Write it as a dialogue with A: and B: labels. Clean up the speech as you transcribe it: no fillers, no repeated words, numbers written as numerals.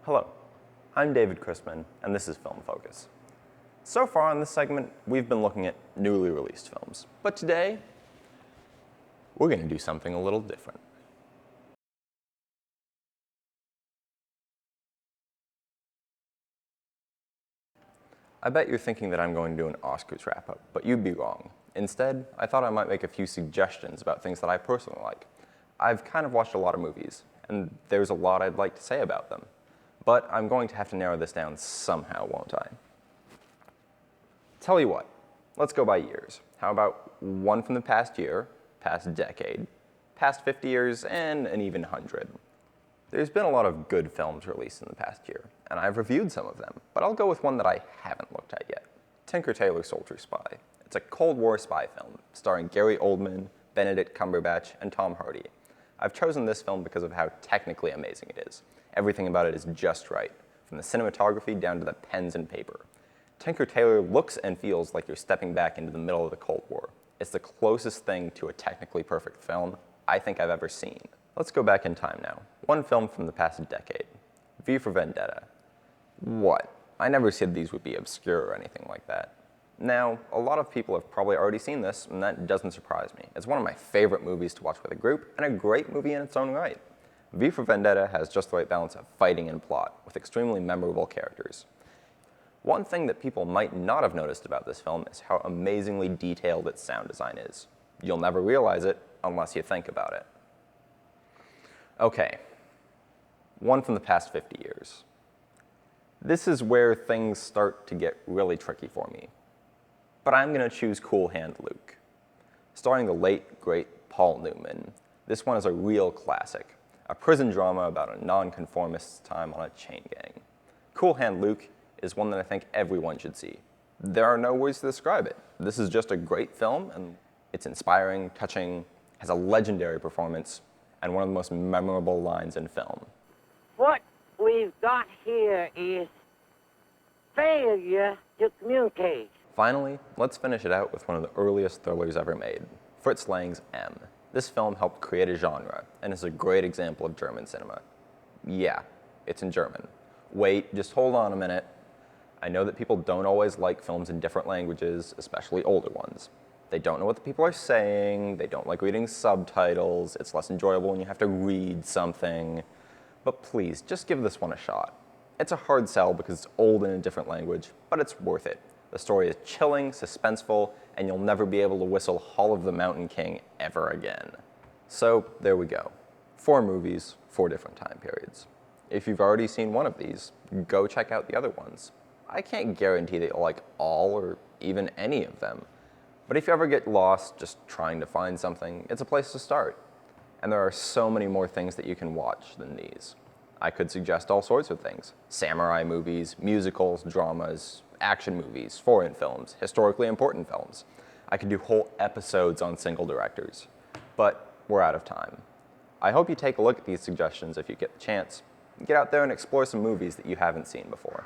A: Hello, I'm David Christman, and this is Film Focus. So far in this segment, we've been looking at newly released films, but today, we're going to do something a little different. I bet you're thinking that I'm going to do an Oscars wrap-up, but you'd be wrong. Instead, I thought I might make a few suggestions about things that I personally like. I've kind of watched a lot of movies, and there's a lot I'd like to say about them. But I'm going to have to narrow this down somehow, won't I? Tell you what, let's go by years. How about one from the past year, past decade, past 50 years, and an even 100? There's been a lot of good films released in the past year, and I've reviewed some of them, but I'll go with one that I haven't looked at yet. Tinker Tailor Soldier Spy. It's a Cold War spy film, starring Gary Oldman, Benedict Cumberbatch, and Tom Hardy. I've chosen this film because of how technically amazing it is. Everything about it is just right, from the cinematography down to the pens and paper. Tinker Tailor looks and feels like you're stepping back into the middle of the Cold War. It's the closest thing to a technically perfect film I think I've ever seen. Let's go back in time now. One film from the past decade, V for Vendetta. What? I never said these would be obscure or anything like that. Now, a lot of people have probably already seen this, and that doesn't surprise me. It's one of my favorite movies to watch with a group, and a great movie in its own right. V for Vendetta has just the right balance of fighting and plot, with extremely memorable characters. One thing that people might not have noticed about this film is how amazingly detailed its sound design is. You'll never realize it unless you think about it. Okay, one from the past 50 years. This is where things start to get really tricky for me. But I'm going to choose Cool Hand Luke. Starring the late, great Paul Newman, this one is a real classic, a prison drama about a nonconformist's time on a chain gang. Cool Hand Luke is one that I think everyone should see. There are no words to describe it. This is just a great film, and it's inspiring, touching, has a legendary performance, and one of the most memorable lines in film.
B: What we've got here is failure to communicate.
A: Finally, let's finish it out with one of the earliest thrillers ever made, Fritz Lang's M. This film helped create a genre, and is a great example of German cinema. Yeah, it's in German. Wait, just hold on a minute. I know that people don't always like films in different languages, especially older ones. They don't know what the people are saying, they don't like reading subtitles, it's less enjoyable when you have to read something. But please, just give this one a shot. It's a hard sell because it's old in a different language, but it's worth it. The story is chilling, suspenseful, and you'll never be able to whistle Hall of the Mountain King ever again. So there we go. 4 movies, 4 different time periods. If you've already seen one of these, go check out the other ones. I can't guarantee that you'll like all or even any of them. But if you ever get lost just trying to find something, it's a place to start. And there are so many more things that you can watch than these. I could suggest all sorts of things. Samurai movies, musicals, dramas, action movies, foreign films, historically important films. I could do whole episodes on single directors. But we're out of time. I hope you take a look at these suggestions if you get the chance. Get out there and explore some movies that you haven't seen before.